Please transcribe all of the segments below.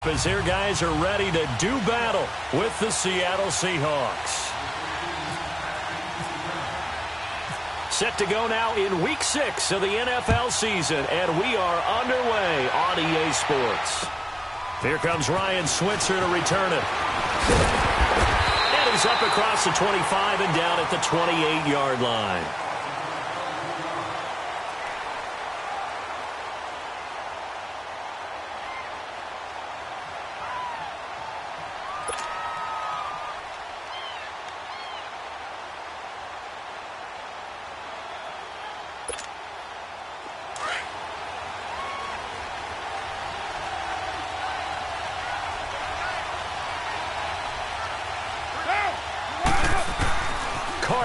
As their guys are ready to do battle with the Seattle Seahawks. Set to go now in Week 6 of the NFL season, and we are underway on EA Sports. Here comes Ryan Switzer to return it. And he's up across the 25 and down at the 28-yard line.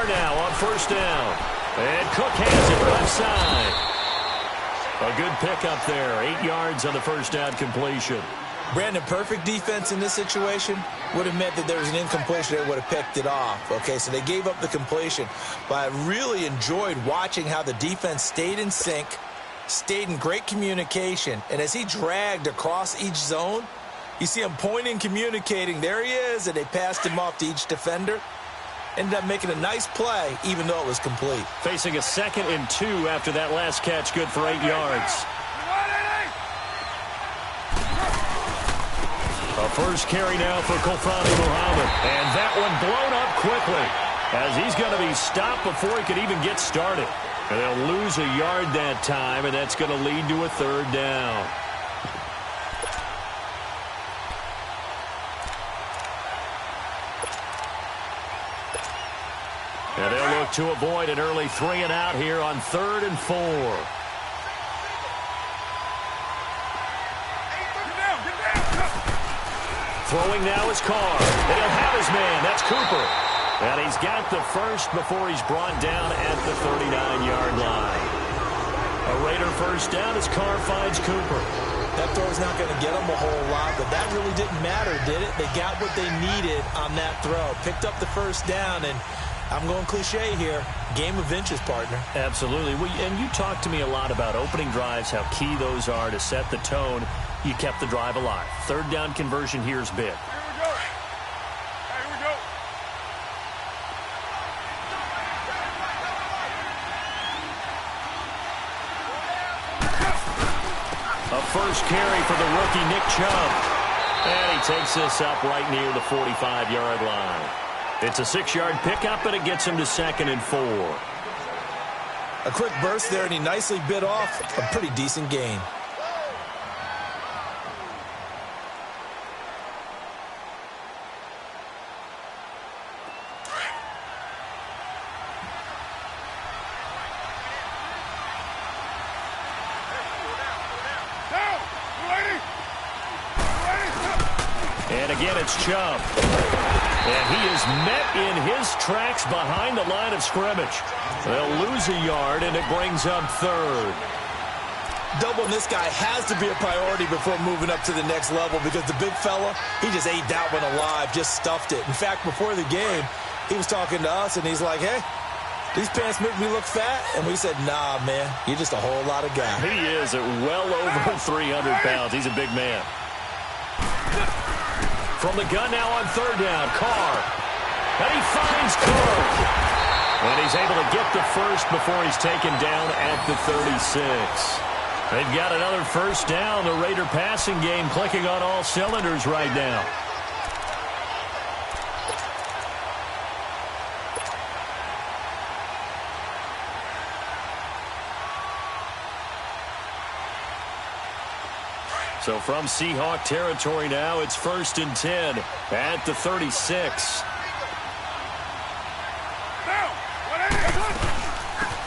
Now on first down. And Cook has it left side. A good pickup there. 8 yards on the first down completion. Brandon, perfect defense in this situation would have meant that there was an incompletion. They would have picked it off. Okay, so they gave up the completion. But I really enjoyed watching how the defense stayed in sync, stayed in great communication. And as he dragged across each zone, you see him pointing, communicating. There he is, and they passed him off to each defender. Ended up making a nice play, even though it was complete. Facing a 2nd and 2 after that last catch, good for 8 yards. A first carry now for cLoWninAtWilL100. And that one blown up quickly, as he's going to be stopped before he could even get started. And they'll lose a yard that time, and that's going to lead to a 3rd down. And they'll look to avoid an early 3 and out here on 3rd and 4. Throwing now is Carr. And he'll have his man. That's Cooper. And he's got the first before he's brought down at the 39-yard line. A Raider first down as Carr finds Cooper. That throw's not going to get them a whole lot, but that really didn't matter, did it? They got what they needed on that throw. Picked up the first down, and I'm going cliche here. Game of inches, partner. Absolutely. And you talked to me a lot about opening drives, how key those are to set the tone. You kept the drive alive. 3rd down conversion here is big. Here we go. A first carry for the rookie Nick Chubb. And he takes this up right near the 45-yard line. It's a 6-yard pickup, and it gets him to 2nd and 4. A quick burst there, and he nicely bit off a pretty decent gain. And again, it's Chubb. And he is met in his tracks behind the line of scrimmage. They'll lose a yard, and it brings up 3rd. Doubling this guy has to be a priority before moving up to the next level, because the big fella, he just ate that one alive, just stuffed it. In fact, before the game, he was talking to us, and he's like, hey, these pants make me look fat. And we said, nah, man, you're just a whole lot of guy. He is at well over 300 pounds. He's a big man. From the gun now on 3rd down, Carr. And he finds Carr. And he's able to get the first before he's taken down at the 36. They've got another first down. The Raider passing game clicking on all cylinders right now. So from Seahawk territory now, it's 1st and 10 at the 36.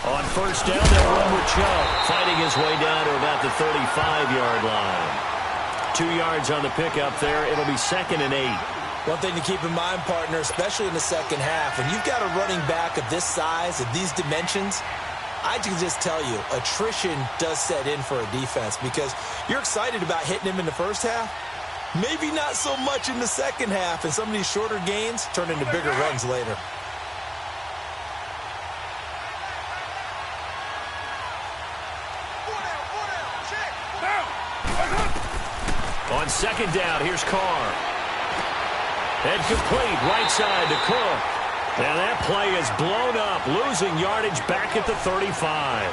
On first down, they'll run with Chubb, fighting his way down to about the 35-yard line. 2 yards on the pickup there. It'll be 2nd and 8. One thing to keep in mind, partner, especially in the second half, when you've got a running back of this size, of these dimensions, I can just tell you, attrition does set in for a defense, because you're excited about hitting him in the first half. Maybe not so much in the second half, and some of these shorter gains turn into bigger runs later. On Second down, here's Carr. And complete, right side to Cook. And that play is blown up, losing yardage back at the 35.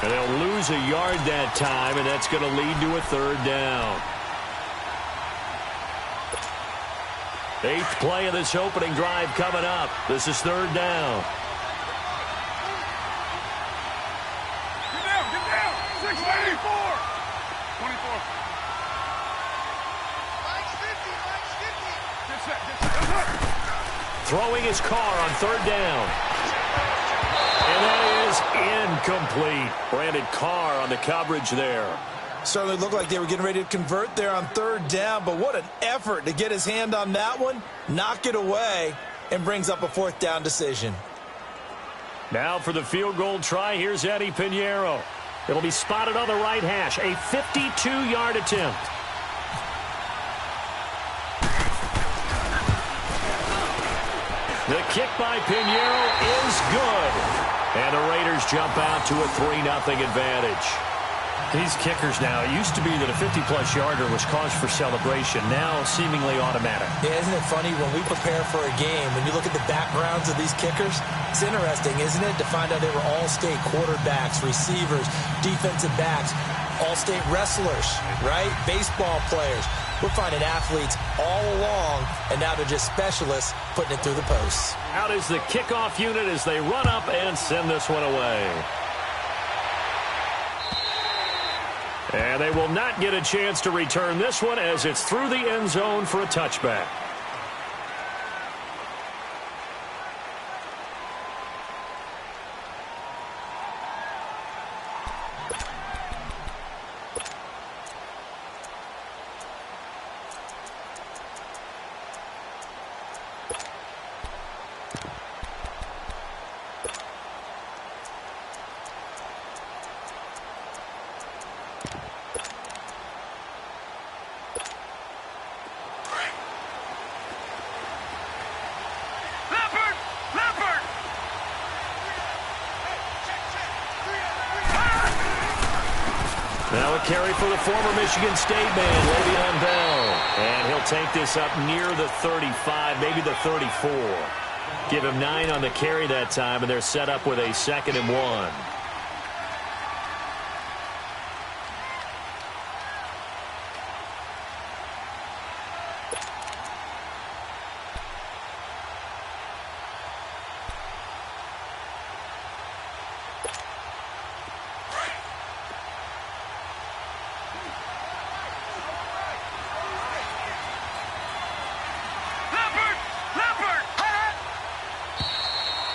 And they'll lose a yard that time, and that's going to lead to a third down. 8th play of this opening drive coming up. This is third down. Get down! 6-24! 24. Get set. Throwing his Carr on third down. And that is incomplete. Brandon Carr on the coverage there. Certainly looked like they were getting ready to convert there on third down, but what an effort to get his hand on that one, knock it away, and brings up a fourth down decision. Now for the field goal try, here's Eddie Pinheiro. It'll be spotted on the right hash, a 52-yard attempt. The kick by Pinheiro is good. And the Raiders jump out to a 3-0 advantage. These kickers now, it used to be that a 50-plus yarder was cause for celebration, now seemingly automatic. Yeah, isn't it funny when we prepare for a game, when you look at the backgrounds of these kickers, it's interesting, isn't it, to find out they were all-state quarterbacks, receivers, defensive backs, all-state wrestlers, right? Baseball players. We're finding athletes all along, and now they're just specialists putting it through the posts. Out is the kickoff unit as they run up and send this one away. And they will not get a chance to return this one as it's through the end zone for a touchback. Now a carry for the former Michigan State man, Le'Veon Bell. And he'll take this up near the 35, maybe the 34. Give him 9 on the carry that time, and they're set up with a 2nd and 1.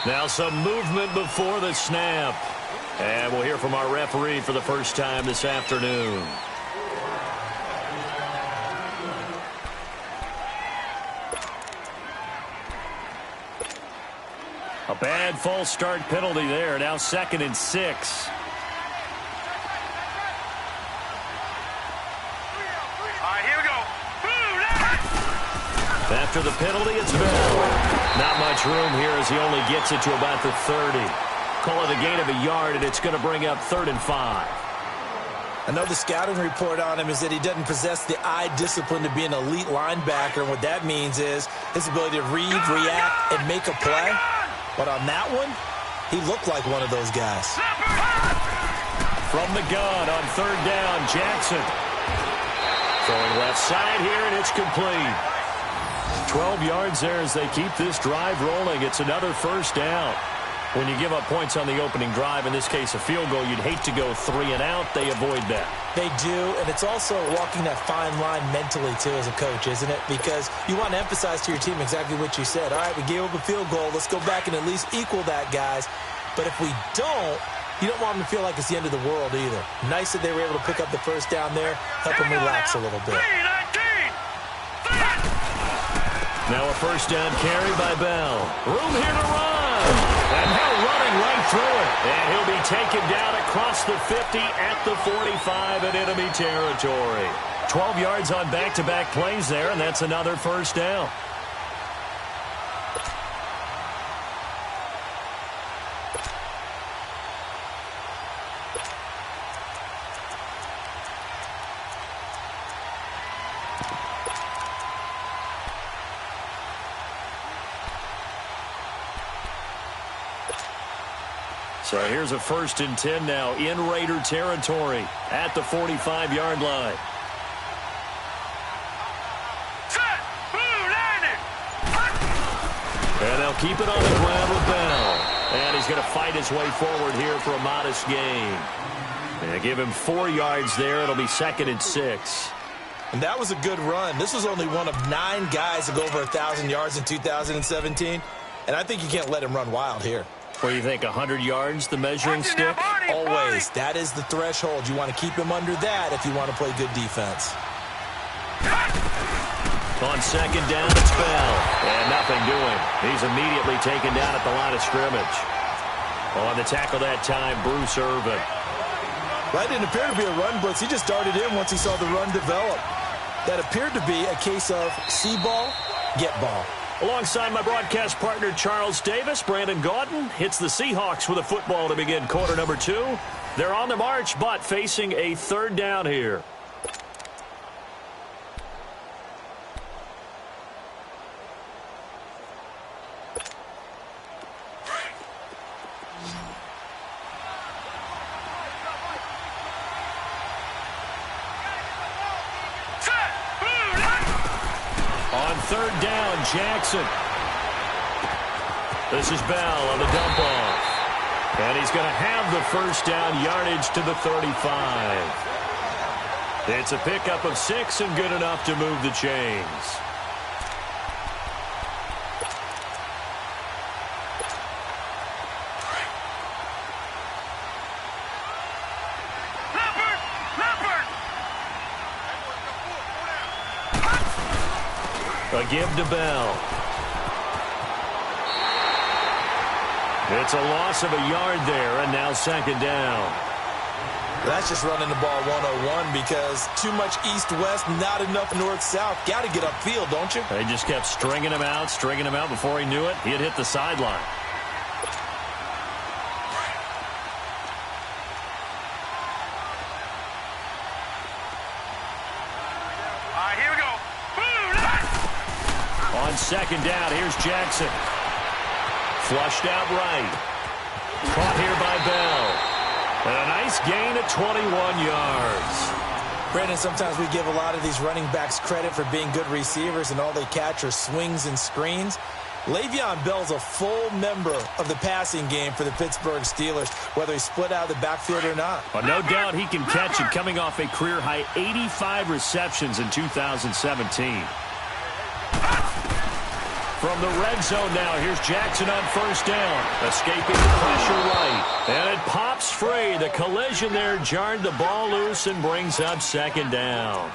Now some movement before the snap. And we'll hear from our referee for the first time this afternoon. A bad false start penalty there. Now 2nd and 6. After the penalty, it's Bell. Not much room here as he only gets it to about the 30. Call it a gain of a yard, and it's going to bring up 3rd and 5. I know the scouting report on him is that he doesn't possess the eye discipline to be an elite linebacker, and what that means is his ability to read, react, and make a play. But on that one, he looked like one of those guys. From the gun on 3rd down, Jackson. Throwing left side here, and it's complete. 12 yards there as they keep this drive rolling. It's another 1st down. When you give up points on the opening drive, in this case a field goal, you'd hate to go 3 and out. They avoid that. They do, and it's also walking that fine line mentally, too, as a coach, isn't it? Because you want to emphasize to your team exactly what you said. All right, we gave up a field goal. Let's go back and at least equal that, guys. But if we don't, you don't want them to feel like it's the end of the world either. Nice that they were able to pick up the 1st down there, help them relax a little bit. Now a 1st down carry by Bell. Room here to run. And Bell running right through it. And he'll be taken down across the 50 at the 45 in enemy territory. 12 yards on back-to-back plays there, and that's another 1st down. So here's a 1st and 10 now in Raider territory at the 45-yard line. And they'll keep it on the ground with Bell. And he's going to fight his way forward here for a modest gain. And give him 4 yards there. It'll be 2nd and 6. And that was a good run. This was only one of 9 guys to go over 1,000 yards in 2017. And I think you can't let him run wild here. What do you think, 100 yards, the measuring stick? Always. That is the threshold. You want to keep him under that if you want to play good defense. On 2nd down, it's Bell. And nothing doing. He's immediately taken down at the line of scrimmage. On the tackle that time, Bruce Irvin. Well, that didn't appear to be a run blitz. He just darted in once he saw the run develop. That appeared to be a case of see ball, get ball. Alongside my broadcast partner, Charles Davis, Brandon Gaudin hits the Seahawks with a football to begin quarter number 2. They're on the march, but facing a 3rd down here. On 3rd down, Jackson. This is Bell on the dump off. And he's going to have the 1st down yardage to the 35. It's a pickup of 6 and good enough to move the chains. A give to Bell. It's a loss of a yard there, and now 2nd down. That's just running the ball 101 because too much east-west, not enough north-south. Got to get upfield, don't you? They just kept stringing him out. Before he knew it, he had hit the sideline. Here we go. On 2nd down, here's Jackson. Flushed out right. Caught here by Bell. And a nice gain of 21 yards. Brandon, sometimes we give a lot of these running backs credit for being good receivers and all they catch are swings and screens. Le'Veon Bell's a full member of the passing game for the Pittsburgh Steelers, whether he's split out of the backfield or not. Well, no doubt he can catch it, coming off a career-high 85 receptions in 2017. From the red zone now, here's Jackson on 1st down. Escaping the pressure right. And it pops free. The collision there jarred the ball loose and brings up 2nd down.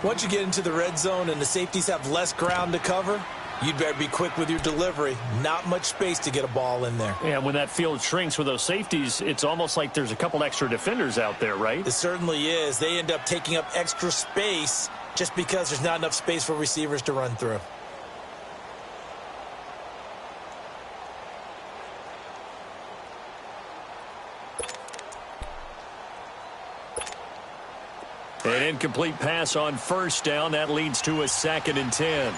Once you get into the red zone and the safeties have less ground to cover, you'd better be quick with your delivery. Not much space to get a ball in there. Yeah, when that field shrinks with those safeties, it's almost like there's a couple extra defenders out there, right? It certainly is. They end up taking up extra space just because there's not enough space for receivers to run through. An incomplete pass on 1st down. That leads to a 2nd and 10.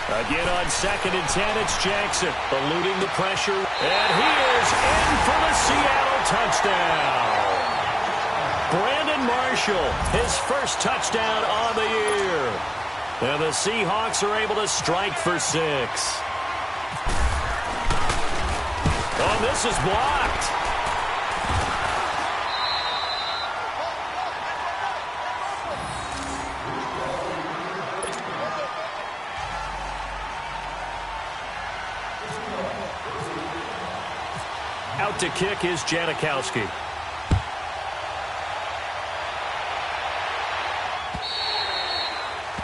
Again on 2nd and 10, it's Jackson eluding the pressure. And he is in for the Seattle touchdown. Brandon Marshall, his 1st touchdown on the year. And the Seahawks are able to strike for 6. Oh, this is blocked. Out to kick is Janikowski.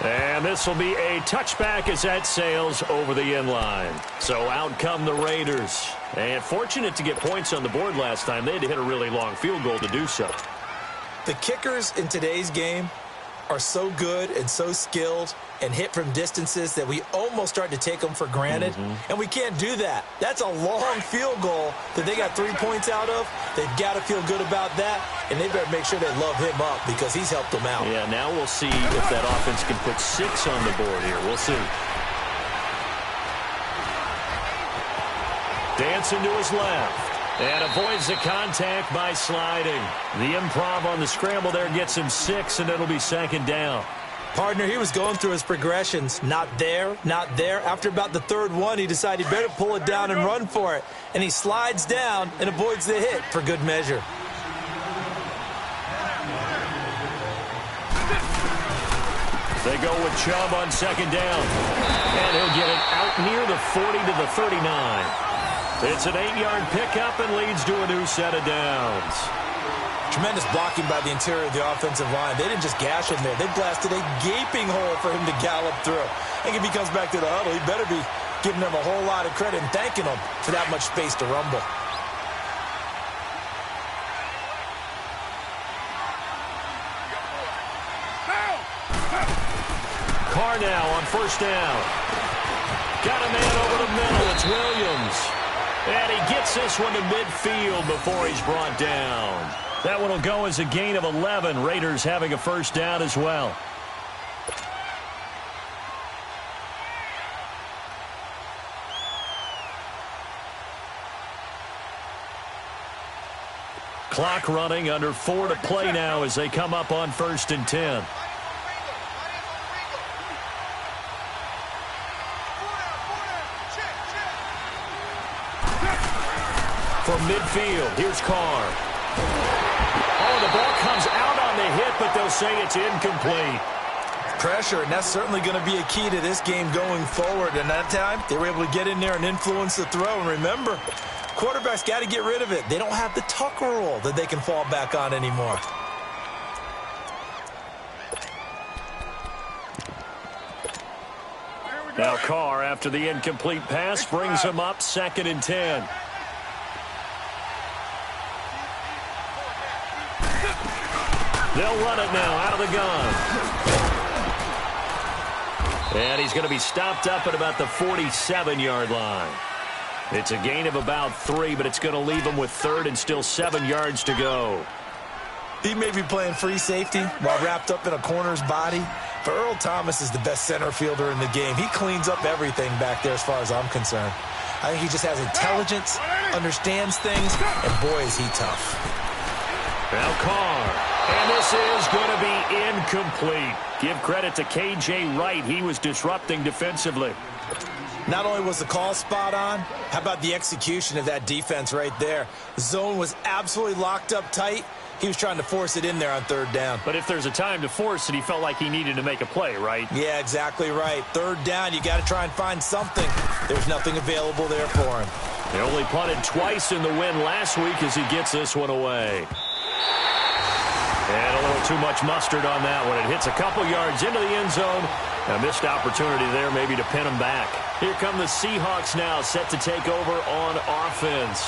And this will be a touchback as that sails over the end line. So out come the Raiders. And fortunate to get points on the board last time. They had to hit a really long field goal to do so. The kickers in today's game are so good and so skilled and hit from distances that we almost start to take them for granted. And we can't do that. That's a long field goal that they got 3 points out of. They've got to feel good about that, and they better make sure they love him up because he's helped them out. Yeah, now we'll see if that offense can put 6 on the board here. We'll see. Dancing to his left. And avoids the contact by sliding. The improv on the scramble there gets him 6, and it'll be second down. Partner, he was going through his progressions. Not there, not there. After about the third one, he decided he better pull it down and run for it. And he slides down and avoids the hit for good measure. They go with Chubb on second down. And he'll get it out near the 40 to the 39. It's an 8-yard pickup and leads to a new set of downs. Tremendous blocking by the interior of the offensive line. They didn't just gash him there. They blasted a gaping hole for him to gallop through. I think if he comes back to the huddle, he better be giving them a whole lot of credit and thanking them for that much space to rumble. Carr now on first down. Got a man over the middle. It's Williams. And he gets this one to midfield before he's brought down. That one will go as a gain of 11. Raiders having a first down as well. Clock running, under 4 to play now as they come up on 1st and 10. From midfield, here's Carr. Oh, the ball comes out on the hit, but they'll say it's incomplete. Pressure, and that's certainly going to be a key to this game going forward. And that time, they were able to get in there and influence the throw. And remember, quarterbacks got to get rid of it. They don't have the Tucker rule that they can fall back on anymore. Now Carr, after the incomplete pass, brings him up 2nd and 10. They'll run it now out of the gun. And he's going to be stopped up at about the 47-yard line. It's a gain of about 3, but it's going to leave him with 3rd and still 7 yards to go. He may be playing free safety while wrapped up in a corner's body, but Earl Thomas is the best center fielder in the game. He cleans up everything back there as far as I'm concerned. I think he just has intelligence, understands things, and boy, is he tough. Now Carr. And this is going to be incomplete. Give credit to K.J. Wright. He was disrupting defensively. Not only was the call spot on, how about the execution of that defense right there? The zone was absolutely locked up tight. He was trying to force it in there on 3rd down. But if there's a time to force it, he felt like he needed to make a play, right? Yeah, exactly right. 3rd down, you got to try and find something. There's nothing available there for him. They only punted twice in the win last week as he gets this one away. And a little too much mustard on that one. It hits a couple yards into the end zone. A missed opportunity there maybe to pin him back. Here come the Seahawks now, set to take over on offense.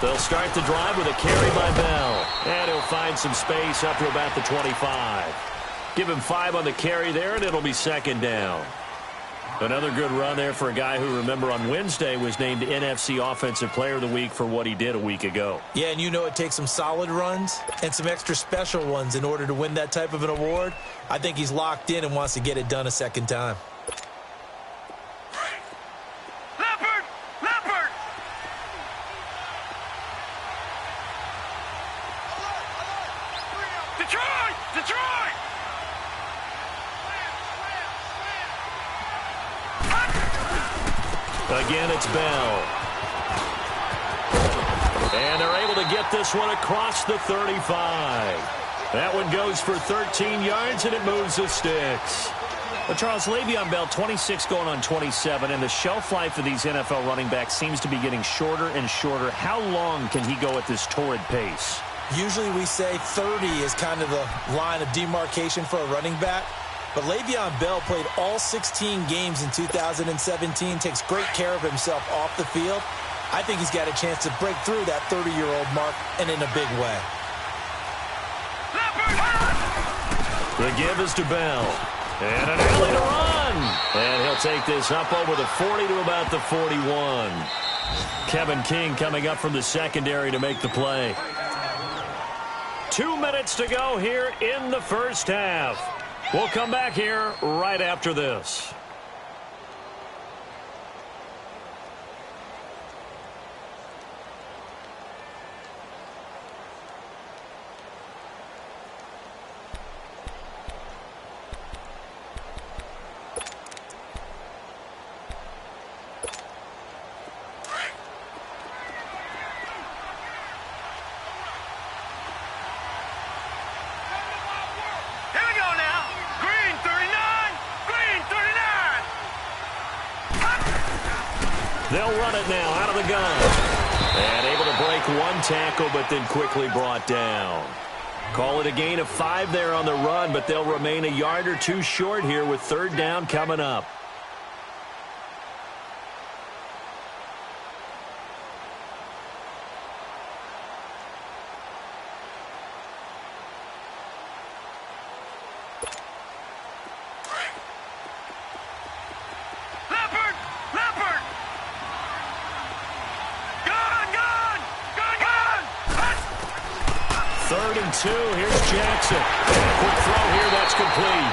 They'll start the drive with a carry by Bell. And he'll find some space up to about the 25. Give him 5 on the carry there, and it'll be second down. Another good run there for a guy who, remember, on Wednesday was named NFC Offensive Player of the Week for what he did a week ago. Yeah, and you know it takes some solid runs and some extra special ones in order to win that type of an award. I think he's locked in and wants to get it done a second time. Again, it's Bell. And they're able to get this one across the 35. That one goes for 13 yards, and it moves the sticks. Well, Charles, Le'Veon Bell, 26 going on 27, and the shelf life of these NFL running backs seems to be getting shorter and shorter. How long can he go at this torrid pace? Usually we say 30 is kind of the line of demarcation for a running back. But Le'Veon Bell played all 16 games in 2017, takes great care of himself off the field. I think he's got a chance to break through that 30-year-old mark, and in a big way. The give is to Bell. And an alley to run. And he'll take this up over the 40 to about the 41. Kevin King coming up from the secondary to make the play. 2 minutes to go here in the first half. We'll come back here right after this. They'll run it now out of the gun. And able to break one tackle, but then quickly brought down. Call it a gain of 5 there on the run, but they'll remain a yard or 2 short here with third down coming up. Here's Jackson. And a quick throw here, that's complete.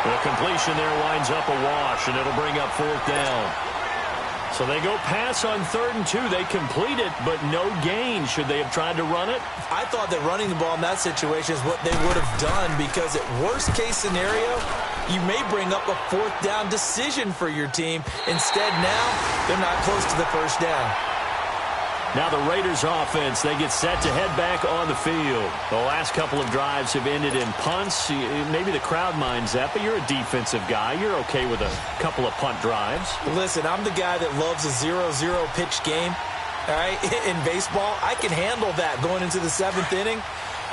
The completion there winds up a wash, and it'll bring up fourth down. So they go pass on 3rd and 2. They complete it, but no gain. Should they have tried to run it? I thought that running the ball in that situation is what they would have done, because at worst case scenario, you may bring up a 4th down decision for your team. Instead, now they're not close to the first down. Now the Raiders offense, they get set to head back on the field. The last couple of drives have ended in punts. Maybe the crowd minds that, but you're a defensive guy. You're okay with a couple of punt drives. Listen, I'm the guy that loves a 0-0 pitch game. All right, in baseball, I can handle that going into the 7th inning.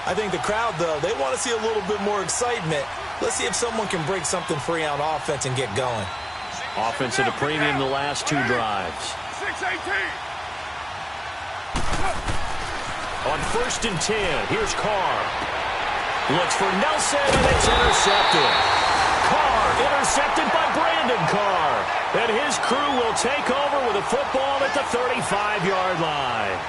I think the crowd, though, they want to see a little bit more excitement. Let's see if someone can break something free on offense and get going. Offense at a premium the last 2 drives. 6-18. On 1st and 10, here's Carr. Looks for Nelson, and it's intercepted. Carr intercepted by Brandon Carr. And his crew will take over with a football at the 35-yard line.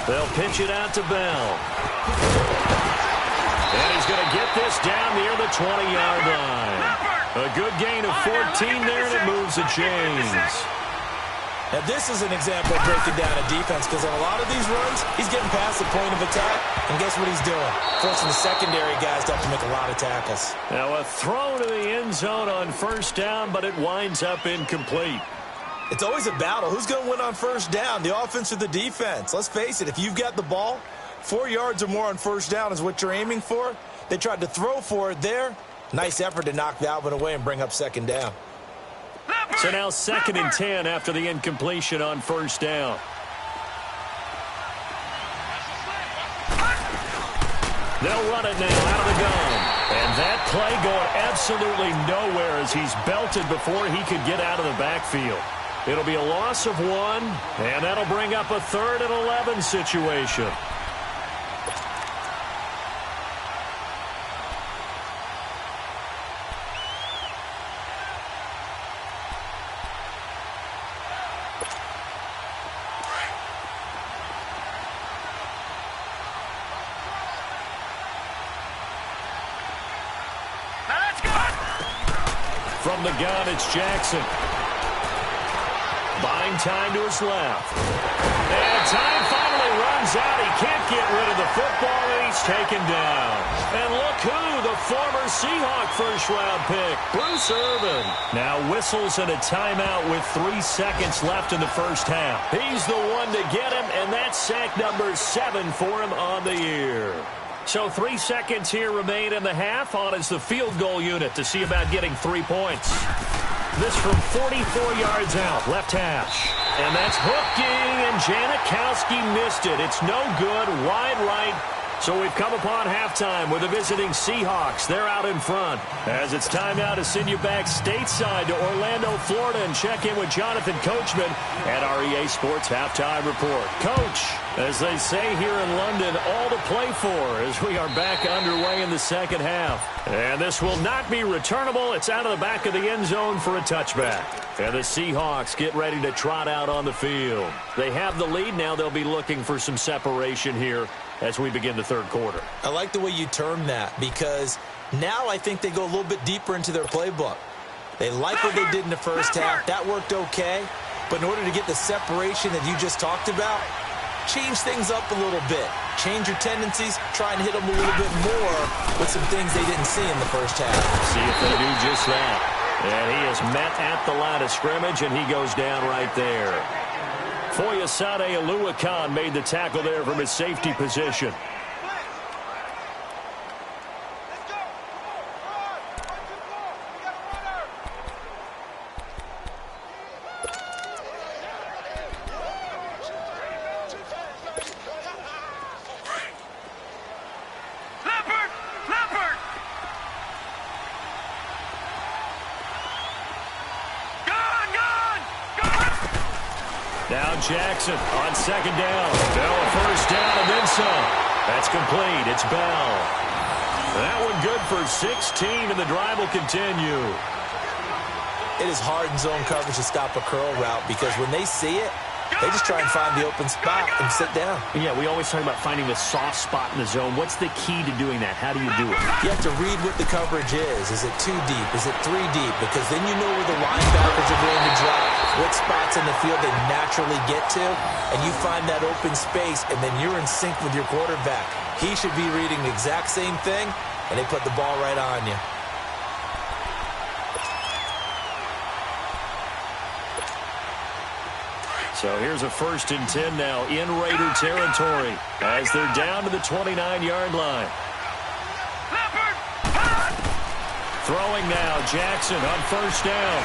They'll pitch it out to Bell. And he's going to get this down near the 20-yard line. A good gain of 14 there, and it moves the chains. Now, this is an example of breaking down a defense, because on a lot of these runs, he's getting past the point of attack, and guess what he's doing? Forcing the secondary guys to have to make a lot of tackles. Now, a throw to the end zone on 1st down, but it winds up incomplete. It's always a battle. Who's going to win on 1st down, the offense or the defense? Let's face it, if you've got the ball, 4 yards or more on 1st down is what you're aiming for. They tried to throw for it there. Nice effort to knock that one away and bring up second down. So now 2nd and 10 after the incompletion on first down. They'll run it now out of the gun. And that play going absolutely nowhere as he's belted before he could get out of the backfield. It'll be a loss of 1, and that'll bring up a 3rd and 11 situation. From the gun, it's Jackson. Buying time to his left. And time finally runs out. He can't get rid of the football, and he's taken down. And look who, the former Seahawk first-round pick, Bruce Irvin. Now whistles and a timeout with 3 seconds left in the first half. He's the one to get him, and that's sack number 7 for him on the year. So 3 seconds here remain in the half. On is the field goal unit to see about getting 3 points. This from 44 yards out, left hash. And that's hooking, and Janikowski missed it. It's no good, wide right. So we've come upon halftime with the visiting Seahawks. They're out in front. As it's time now to send you back stateside to Orlando, Florida, and check in with Jonathan Coachman at our EA Sports Halftime Report. Coach, as they say here in London, all to play for as we are back underway in the second half. And this will not be returnable. It's out of the back of the end zone for a touchback. And the Seahawks get ready to trot out on the field. They have the lead. Now they'll be looking for some separation here as we begin the third quarter. I like the way you term that, because now I think they go a little bit deeper into their playbook. They like what they did in the first half. That worked okay. But in order to get the separation that you just talked about, change things up a little bit. Change your tendencies. Try and hit them a little bit more with some things they didn't see in the first half. See if they do just that. And he is met at the line of scrimmage, and he goes down right there. Foyesade Oluwakan made the tackle there from his safety position. Now Jackson on second down. Bell a first down and then some. That's complete. It's Bell. That one good for 16, and the drive will continue. It is hard in zone coverage to stop a curl route because when they see it, they just try and find the open spot and sit down. Yeah, we always talk about finding the soft spot in the zone. What's the key to doing that? How do you do it? You have to read what the coverage is. Is it 2 deep? Is it 3 deep? Because then you know where the linebackers are going to drop, what spots in the field they naturally get to, and you find that open space, and then you're in sync with your quarterback. He should be reading the exact same thing, and they put the ball right on you. So here's a 1st and 10 now in Raider territory as they're down to the 29-yard line. Throwing now, Jackson on first down.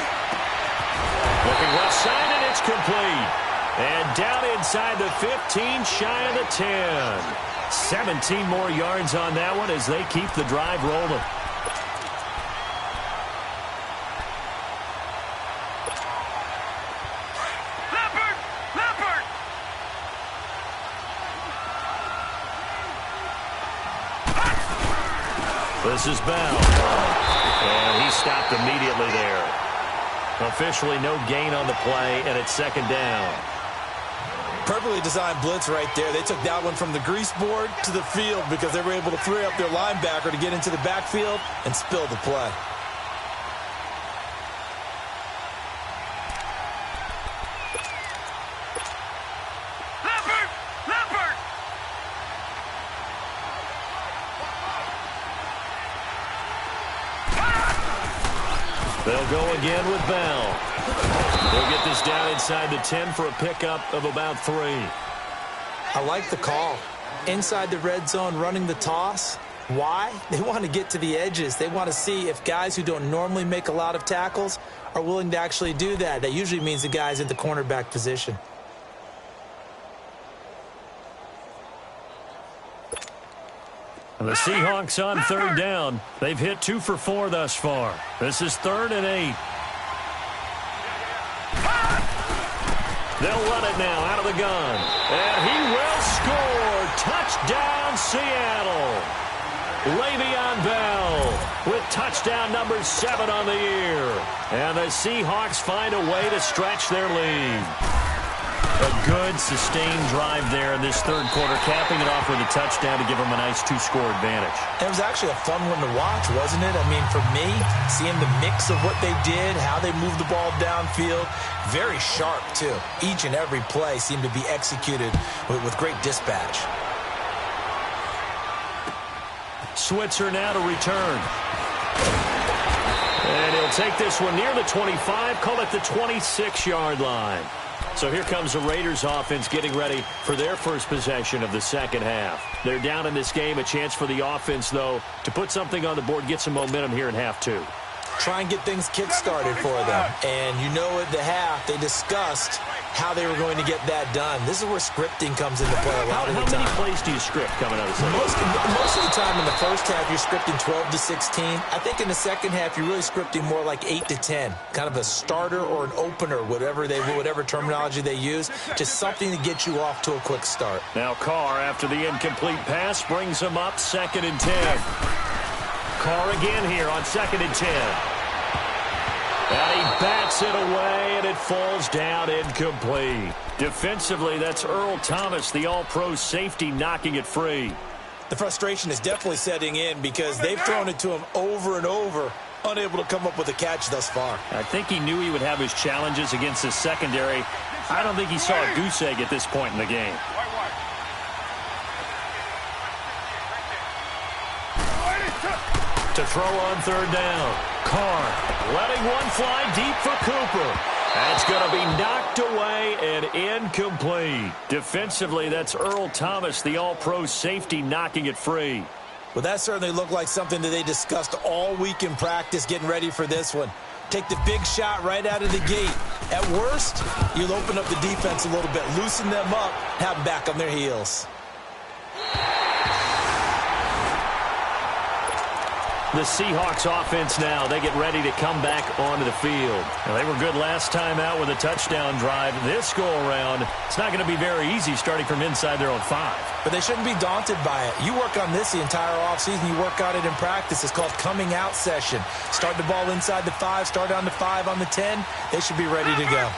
Looking left side, and it's complete. And down inside the 15, shy of the 10. 17 more yards on that one as they keep the drive rolling. This is Bell. And he stopped immediately there. Officially no gain on the play, and it's second down. Perfectly designed blitz right there. They took that one from the grease board to the field because they were able to free up their linebacker to get into the backfield and spill the play. They'll go again with Bell. They'll get this down inside the 10 for a pickup of about 3. I like the call. Inside the red zone, running the toss. Why? They want to get to the edges. They want to see if guys who don't normally make a lot of tackles are willing to actually do that. That usually means the guy's in the cornerback position. The Seahawks on third down. They've hit 2 for 4 thus far. This is 3rd and 8. They'll run it now out of the gun. And he will score. Touchdown, Seattle. Le'Veon Bell with touchdown number 7 on the year. And the Seahawks find a way to stretch their lead. A good, sustained drive there in this third quarter, capping it off with a touchdown to give them a nice 2-score advantage. It was actually a fun one to watch, wasn't it? I mean, for me, seeing the mix of what they did, how they moved the ball downfield, very sharp, too. Each and every play seemed to be executed with great dispatch. Switzer now to return. And he'll take this one near the 25, call it the 26-yard line. So here comes the Raiders offense getting ready for their first possession of the second half. They're down in this game. A chance for the offense, though, to put something on the board, get some momentum here in half 2. Try and get things kick-started for them. And you know at the half, they discussed how they were going to get that done. This is where scripting comes into play a lot of the time. How many plays do you script coming out of the second? Most of the time in the first half, you're scripting 12 to 16. I think in the second half, you're really scripting more like 8 to 10. Kind of a starter or an opener, whatever terminology they use. Just something to get you off to a quick start. Now Carr, after the incomplete pass, brings him up 2nd and 10. Carr again here on 2nd and 10. And he bats it away, and it falls down incomplete. Defensively, that's Earl Thomas, the all-pro safety, knocking it free. The frustration is definitely setting in because they've thrown it to him over and over, unable to come up with a catch thus far. I think he knew he would have his challenges against his secondary. I don't think he saw a goose egg at this point in the game. To throw on third down. Carr letting one fly deep for Cooper. That's going to be knocked away and incomplete. Defensively, that's Earl Thomas, the all-pro safety, knocking it free. Well, that certainly looked like something that they discussed all week in practice, getting ready for this one. Take the big shot right out of the gate. At worst, you'll open up the defense a little bit, loosen them up, have them back on their heels. The Seahawks offense now, they get ready to come back onto the field. Now, they were good last time out with a touchdown drive. This go-around, it's not going to be very easy starting from inside their own 5. But they shouldn't be daunted by it. You work on this the entire offseason. You work on it in practice. It's called coming out session. Start the ball inside the 5, start on the 5, on the 10. They should be ready to go.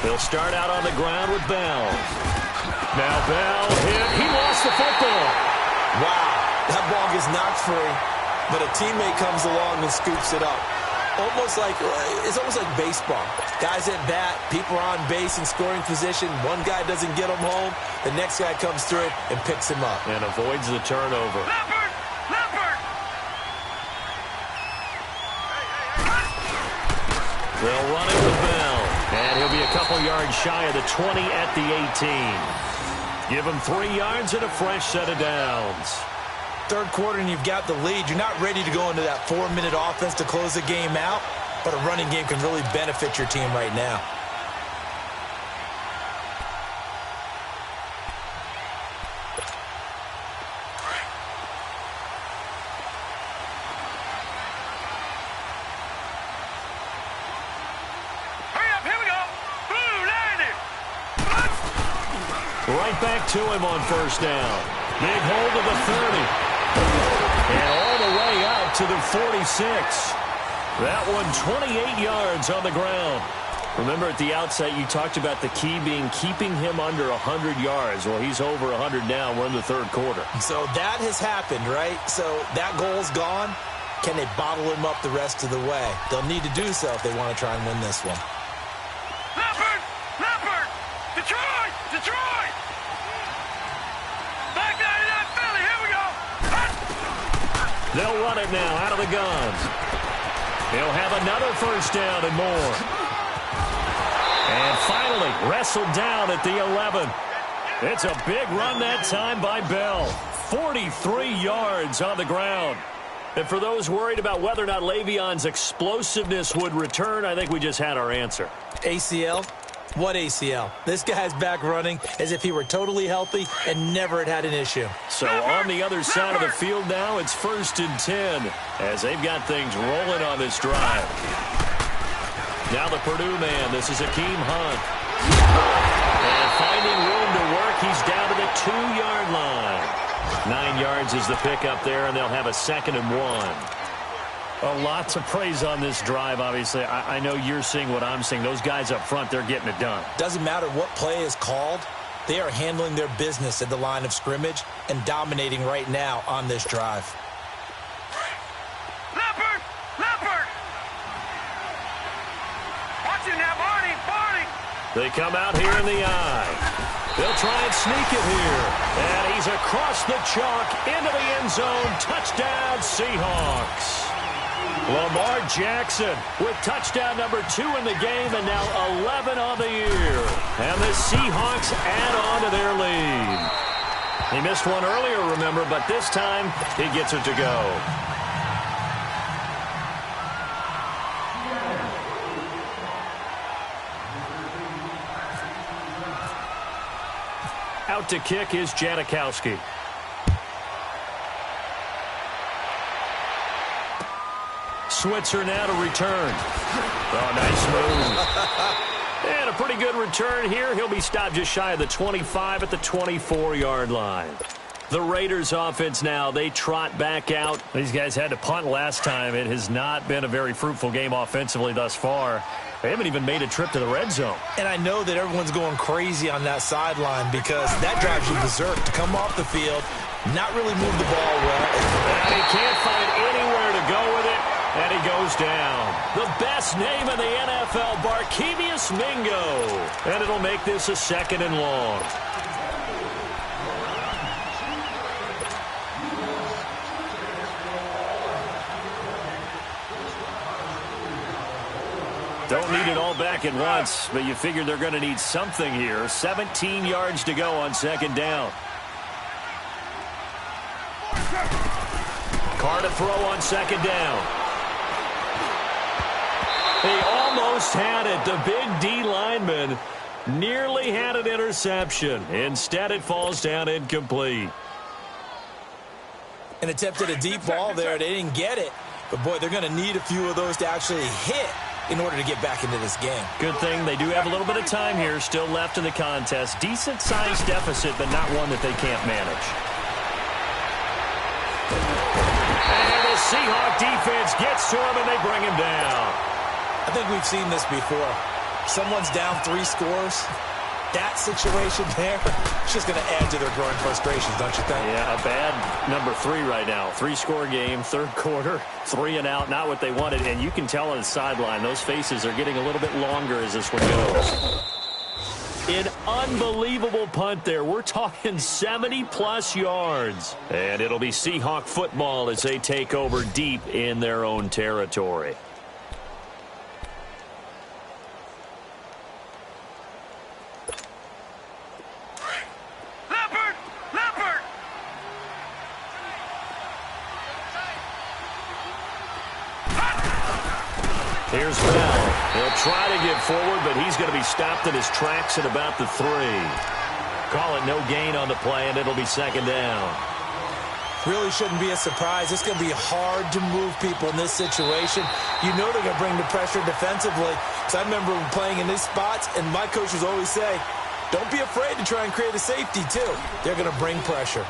They'll start out on the ground with Bell. Now Bell hit. He lost the football. Wow. That ball gets knocked free, but a teammate comes along and scoops it up. It's almost like baseball. Guys at bat, people are on base in scoring position. One guy doesn't get him home. The next guy comes through and picks him up. And avoids the turnover. They'll run it with Bell. And he'll be a couple yards shy of the 20 at the 18. Give him 3 yards and a fresh set of downs. Third quarter and you've got the lead. You're not ready to go into that 4-minute offense to close the game out, but a running game can really benefit your team right now. Right back to him on first down. Big hold of the 30. And all the way out to the 46. That one 28 yards on the ground. Remember at the outset you talked about the key being keeping him under 100 yards. Well, he's over 100 now. We're in the third quarter. So that has happened, right? So that goal's gone. Can they bottle him up the rest of the way? They'll need to do so if they want to try and win this one. Detroit! Back 99 Philly, here we go! They'll run it now out of the gun. He'll have another first down and more. And finally wrestled down at the 11. It's a big run that time by Bell. 43 yards on the ground. And for those worried about whether or not Le'Veon's explosiveness would return, I think we just had our answer. ACL? What ACL? This guy's back running as if he were totally healthy and never had an issue. So on the other side of the field now, it's 1st and 10 as they've got things rolling on this drive. Now the Purdue man, this is Akeem Hunt. And finding room to work, he's down to the 2-yard line. 9 yards is the pickup there, and they'll have a 2nd and 1. A lot to praise on this drive, obviously. I know you're seeing what I'm seeing. Those guys up front, they're getting it done. Doesn't matter what play is called. They are handling their business at the line of scrimmage and dominating right now on this drive. Leopard! Leopard! Watching that, Barney! Barney! They come out here in the eye. They'll try and sneak it here. And he's across the chalk into the end zone. Touchdown, Seahawks. Lamar Jackson with touchdown number 2 in the game and now 11 on the year. And the Seahawks add on to their lead. He missed one earlier, remember, but this time he gets it to go. Out to kick is Janikowski. Switzer now to return. Oh, nice move. And a pretty good return here. He'll be stopped just shy of the 25 at the 24-yard line. The Raiders offense now, they trot back out. These guys had to punt last time. It has not been a very fruitful game offensively thus far. They haven't even made a trip to the red zone. And I know that everyone's going crazy on that sideline because that drives you berserk to come off the field, not really move the ball well. And he can't find anywhere to go with it, and he goes down. The best name in the NFL, Barkevious Mingo. And it'll make this a 2nd and long. Don't need it all back at once, but you figure they're going to need something here. 17 yards to go on 2nd down. Carr to throw on 2nd down. He almost had it. The big D lineman nearly had an interception. Instead, it falls down incomplete. An attempt at a deep ball there. They didn't get it. But, boy, they're going to need a few of those to actually hit in order to get back into this game. Good thing they do have a little bit of time here still left in the contest. Decent-sized deficit, but not one that they can't manage. And the Seahawk defense gets to him, and they bring him down. I think we've seen this before. Someone's down 3 scores. That situation there, it's just going to add to their growing frustrations, don't you think? Yeah, a bad number 3 right now. 3-score game, 3rd quarter, 3 and out, not what they wanted. And you can tell on the sideline, those faces are getting a little bit longer as this one goes. An unbelievable punt there. We're talking 70-plus yards. And it'll be Seahawk football as they take over deep in their own territory. Here's Bell. He'll try to get forward, but he's going to be stopped in his tracks at about the 3. Call it no gain on the play, and it'll be 2nd down. Really shouldn't be a surprise. It's going to be hard to move people in this situation. You know they're going to bring the pressure defensively. Because I remember playing in these spots, and my coaches always say, don't be afraid to try and create a safety, too. They're going to bring pressure.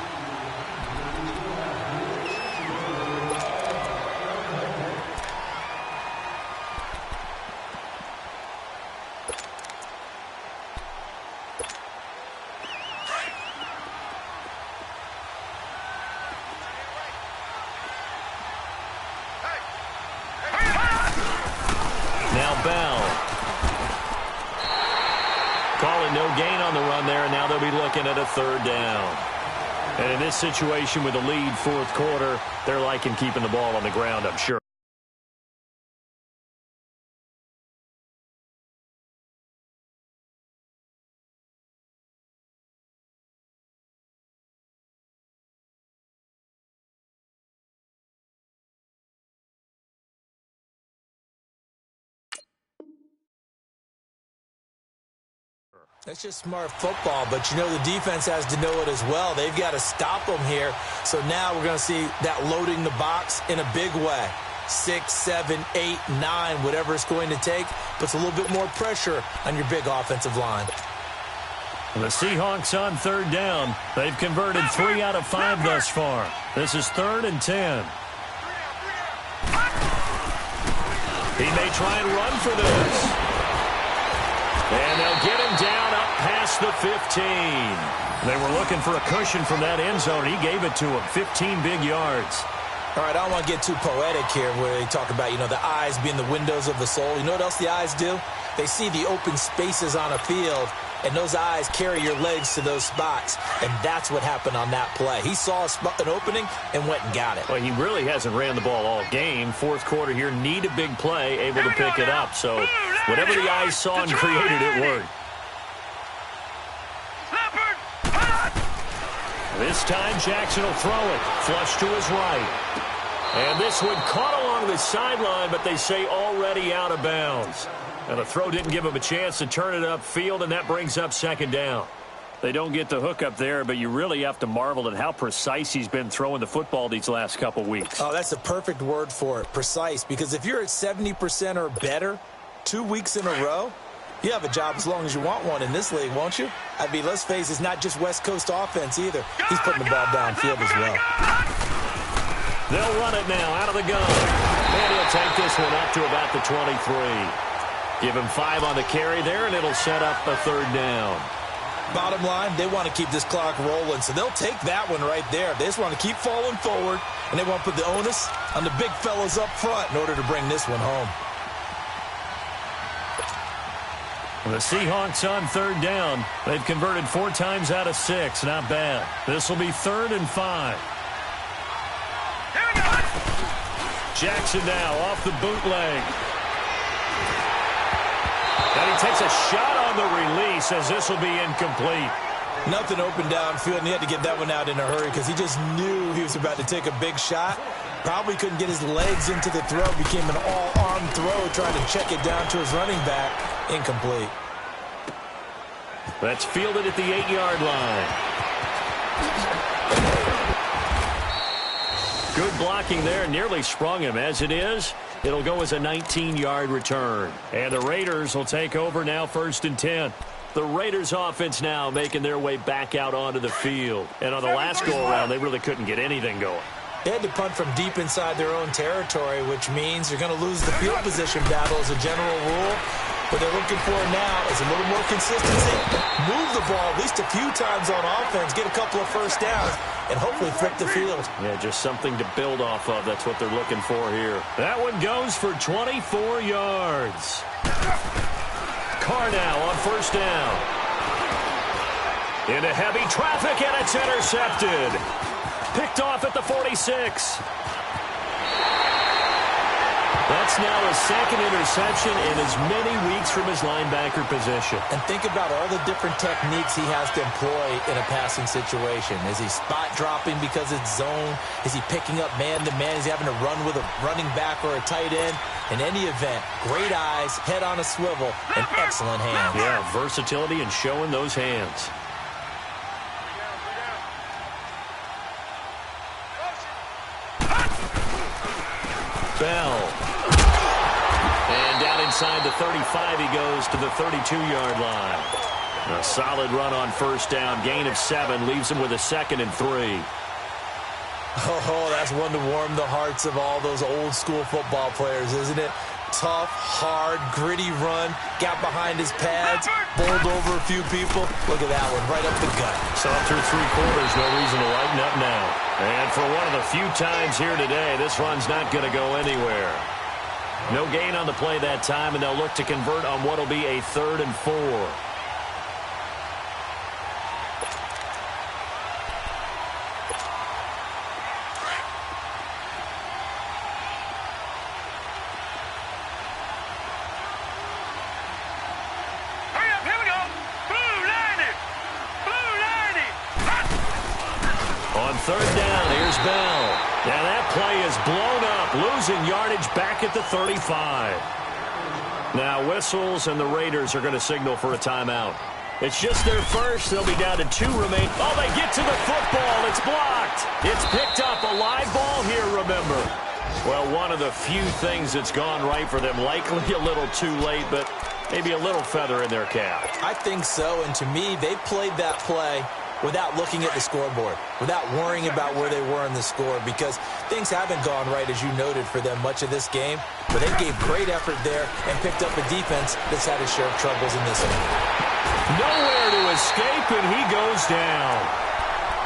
Now Bell. Calling no gain on the run there, and now they'll be looking at a 3rd down. And in this situation with the lead 4th quarter, they're liking keeping the ball on the ground, I'm sure. That's just smart football, but you know the defense has to know it as well. They've got to stop them here. So now we're going to see that loading the box in a big way. 6, 7, 8, 9, whatever it's going to take, puts a little bit more pressure on your big offensive line. The Seahawks on third down. They've converted 3 out of 5 thus far. This is 3rd and 10. He may try and run for this. And they'll get him down up past the 15. They were looking for a cushion from that end zone. He gave it to him. 15 big yards. All right, I don't want to get too poetic here where they talk about, the eyes being the windows of the soul. You know what else the eyes do? They see the open spaces on a field, and those eyes carry your legs to those spots. And that's what happened on that play. He saw an opening and went and got it. Well, he really hasn't ran the ball all game. Fourth quarter here, need a big play, able to pick it up. So whatever the eyes saw and created, it worked. This time, Jackson will throw it. Flush to his right. And this one caught along the sideline, but they say already out of bounds. And the throw didn't give him a chance to turn it upfield, and that brings up 2nd down. They don't get the hook up there, but you really have to marvel at how precise he's been throwing the football these last couple weeks. Oh, that's a perfect word for it, precise, because if you're at 70% or better 2 weeks in a row, you have a job as long as you want one in this league, won't you? I mean, let's face it, it's not just West Coast offense either. He's putting the ball downfield as well. They'll run it now out of the gun. And he'll take this one up to about the 23. Give him 5 on the carry there, and it'll set up a 3rd down. Bottom line, they want to keep this clock rolling, so they'll take that one right there. They just want to keep falling forward, and they want to put the onus on the big fellas up front in order to bring this one home. The Seahawks on 3rd down. They've converted 4 times out of 6. Not bad. This will be 3rd and 5. Jackson now off the bootleg. And he takes a shot on the release as this will be incomplete. Nothing open downfield, and he had to get that one out in a hurry because he just knew he was about to take a big shot. Probably couldn't get his legs into the throw. Became an all-arm throw, trying to check it down to his running back. Incomplete. That's fielded at the 8-yard line. Good blocking there. Nearly sprung him. As it is, it'll go as a 19-yard return. And the Raiders will take over now 1st and 10. The Raiders offense now making their way back out onto the field. And on the last go-around, they really couldn't get anything going. They had to punt from deep inside their own territory, which means you're going to lose the field position battle as a general rule. What they're looking for now is a little more consistency. Move the ball at least a few times on offense, get a couple of first downs, and hopefully flip the field. Yeah, just something to build off of. That's what they're looking for here. That one goes for 24 yards. Carr now on 1st down. Into heavy traffic, and it's intercepted. Picked off at the 46. That's now his 2nd interception in as many weeks from his linebacker position. And think about all the different techniques he has to employ in a passing situation. Is he spot dropping because it's zone? Is he picking up man-to-man? Is he having to run with a running back or a tight end? In any event, great eyes, head on a swivel, and excellent hands. Yeah, versatility and showing those hands. Bell. And down inside the 35, he goes to the 32-yard line. A solid run on 1st down. Gain of 7 leaves him with a 2nd and 3. Oh, that's one to warm the hearts of all those old-school football players, isn't it? Tough, hard, gritty run. Got behind his pads, bowled over a few people. Look at that one, right up the gut. So through 3 quarters, no reason to lighten up now. And for one of the few times here today, this run's not going to go anywhere. No gain on the play that time, and they'll look to convert on what will be a 3rd and 4. On 3rd down, here's Bell. Now that play is blown up, losing yardage back at the 35. Now whistles, and the Raiders are going to signal for a timeout. It's just their first. They'll be down to 2 remain. Oh, they get to the football. It's blocked. It's picked up. A live ball here, remember. Well, one of the few things that's gone right for them. Likely a little too late, but maybe a little feather in their cap. I think so, and to me, they played that play without looking at the scoreboard, without worrying about where they were in the score, because things haven't gone right, as you noted, for them much of this game. But they gave great effort there and picked up a defense that's had its share of troubles in this one. Nowhere to escape, and he goes down.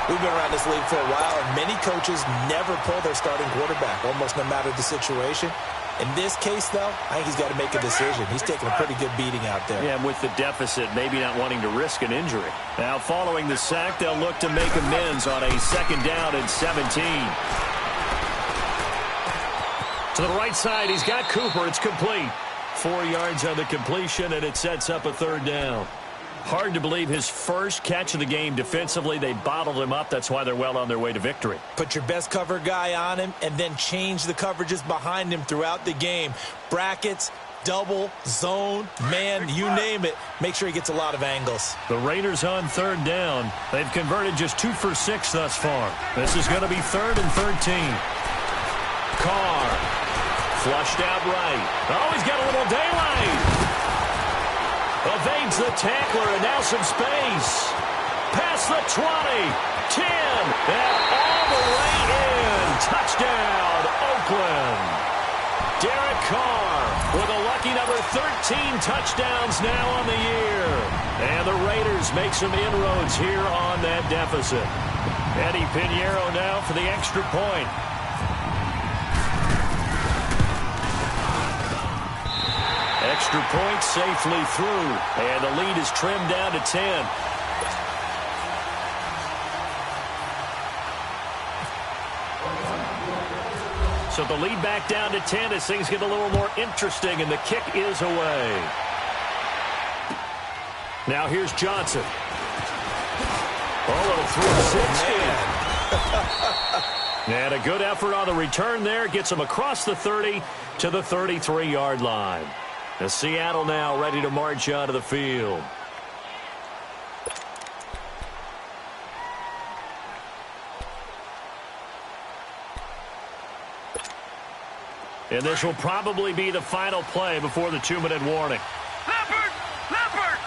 We've been around this league for a while, and many coaches never pull their starting quarterback, almost no matter the situation. In this case, though, I think he's got to make a decision. He's taking a pretty good beating out there. Yeah, and with the deficit, maybe not wanting to risk an injury. Now, following the sack, they'll look to make amends on a 2nd down and 17. To the right side, he's got Cooper. It's complete. 4 yards on the completion, and it sets up a 3rd down. Hard to believe his first catch of the game defensively. They bottled him up. That's why they're well on their way to victory. Put your best cover guy on him and then change the coverages behind him throughout the game. Brackets, double, zone, man, you name it. Make sure he gets a lot of angles. The Raiders on 3rd down. They've converted just 2 for 6 thus far. This is going to be 3rd and 13. Carr flushed out right. Oh, he's got a little daylight. Evades the tackler, and now some space. Past the 20, 10, and all the way in. Touchdown, Oakland. Derek Carr with a lucky number 13 touchdowns now on the year. And the Raiders make some inroads here on that deficit. Eddie Pinheiro now for the extra point. Extra point safely through, and the lead is trimmed down to 10. So the lead back down to 10 as things get a little more interesting, and the kick is away. Now here's Johnson. Oh, little 3-6. And a good effort on the return there. Gets him across the 30 to the 33-yard line. The Seattle now ready to march onto the field. And this will probably be the final play before the 2-minute warning. Leopard! Leopard!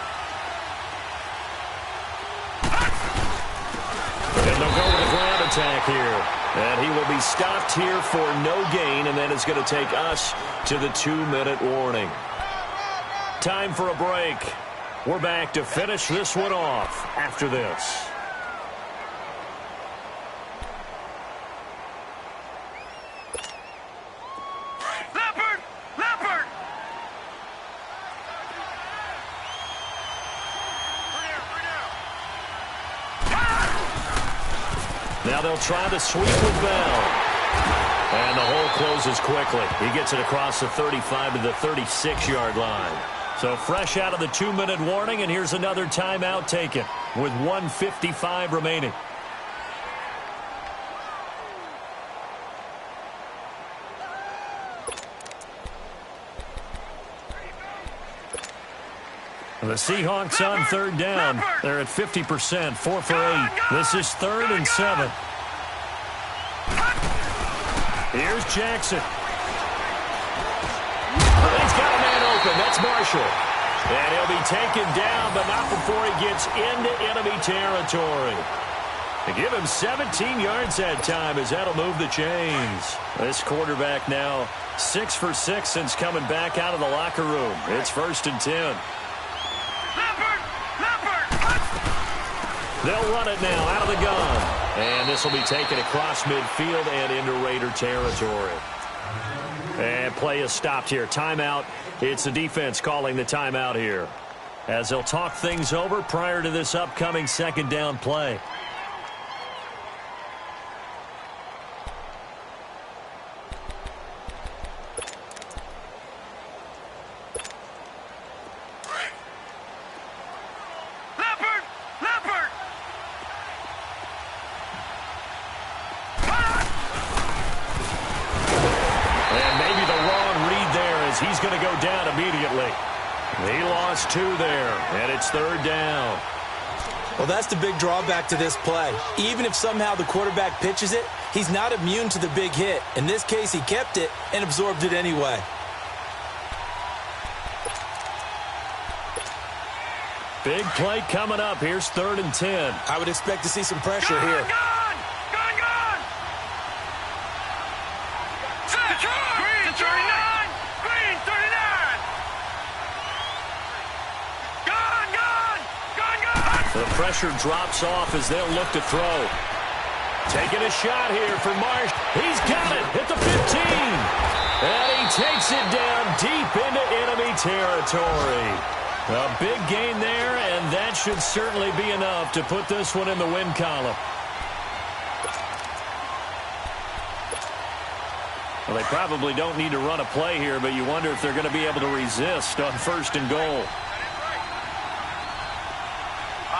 And they'll go with a ground attack here. And he will be stopped here for no gain, and then it's going to take us to the 2-minute warning. Time for a break. We're back to finish this one off after this. Leopard! Leopard! Now they'll try the sweep with Bell. And the hole closes quickly. He gets it across the 35 to the 36-yard line. So fresh out of the 2-minute warning, and here's another timeout taken with 1:55 remaining. The Seahawks on 3rd down. They're at 50%, 4 for 8. This is 3rd and 7. Here's Jackson. He's got a man open. That's Marshall. And he'll be taken down, but not before he gets into enemy territory. They give him 17 yards that time, as that'll move the chains. This quarterback now 6 for 6 since coming back out of the locker room. It's 1st and 10. Leopard! Leopard! They'll run it now out of the gun. And this will be taken across midfield and into Raider territory. And play is stopped here. Timeout. It's the defense calling the timeout here, as they'll talk things over prior to this upcoming 2nd down play. Leopard! Leopard! And maybe the wrong read there, as he's going to go down immediately. He lost 2 there, and it's 3rd down. Well, that's the big drawback to this play. Even if somehow the quarterback pitches it, he's not immune to the big hit. In this case, he kept it and absorbed it anyway. Big play coming up. Here's 3rd and 10. I would expect to see some pressure here. Gone! Green 39! Green 39! Gone! The pressure drops off as they'll look to throw. Taking a shot here for Marsh. He's got it at the 15. And he takes it down deep into enemy territory. A big gain there, and that should certainly be enough to put this one in the win column. Well, they probably don't need to run a play here, but you wonder if they're going to be able to resist on 1st and goal.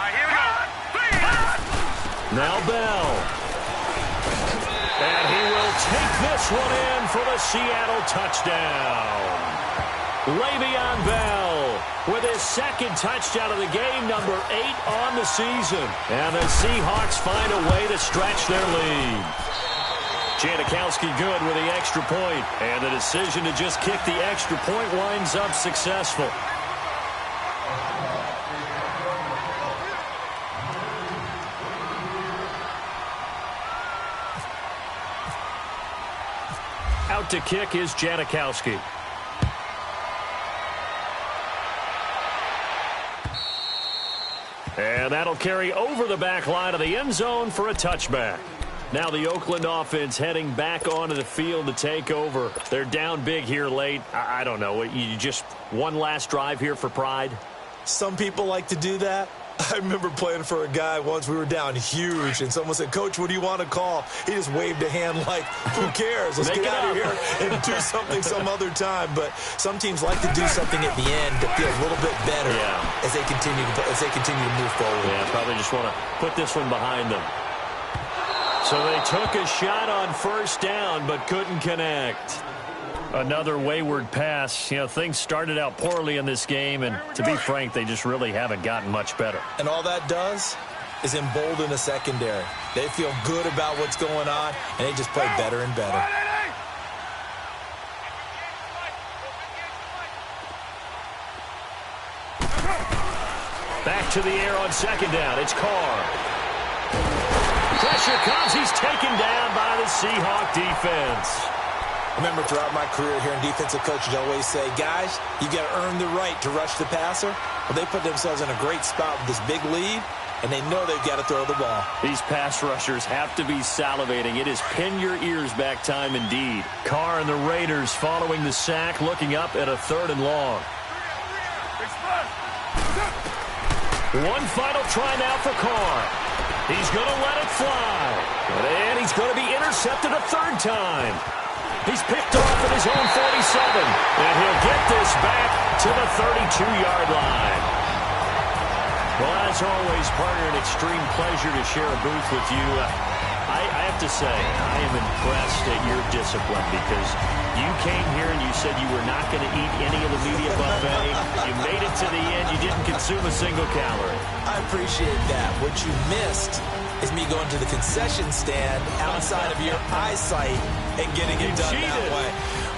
Here we go. Now Bell. And he will take this one in for the Seattle touchdown. Le'Veon Bell with his 2nd touchdown of the game, number 8 on the season. And the Seahawks find a way to stretch their lead. Janikowski good with the extra point. And the decision to just kick the extra point winds up successful. Out to kick is Janikowski. And that'll carry over the back line of the end zone for a touchback. Now the Oakland offense heading back onto the field to take over. They're down big here late. I don't know. You just one last drive here for pride? Some people like to do that. I remember playing for a guy once. We were down huge, and someone said, "Coach, what do you want to call?" He just waved a hand like, "Who cares? Let's get out of here and do something some other time." But some teams like to do something at the end to feel a little bit better as they continue to move forward. Yeah, probably just want to put this one behind them. So they took a shot on 1st down, but couldn't connect. Another wayward pass. You know, things started out poorly in this game, and to be frank, they just really haven't gotten much better. And all that does is embolden a secondary. They feel good about what's going on, and they just play better and better. Back to the air on 2nd down. It's Carr. Pressure comes. He's taken down by the Seahawk defense. Remember, throughout my career here in defensive coaches, I always say, guys, you got to earn the right to rush the passer. Well, they put themselves in a great spot with this big lead, and they know they've got to throw the ball. These pass rushers have to be salivating. It is pin your ears back time indeed. Carr and the Raiders following the sack, looking up at a 3rd and long. One final try now for Carr. He's going to let it fly. And he's going to be intercepted a 3rd time. He's picked off at his own 47. And he'll get this back to the 32-yard line. Well, as always, partner, an extreme pleasure to share a booth with you. I have to say, I am impressed at your discipline because you came here and you said you were not going to eat any of the media buffet. You made it to the end. You didn't consume a single calorie. I appreciate that. What you missed is me going to the concession stand outside of your eyesight and getting it done that way.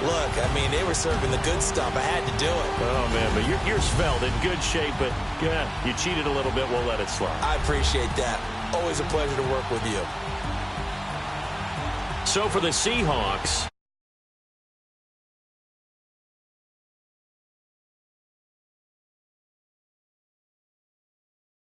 Look, I mean, they were serving the good stuff. I had to do it. Oh, man, but you're svelte, in good shape, but yeah, you cheated a little bit. We'll let it slide. I appreciate that. Always a pleasure to work with you. So for the Seahawks,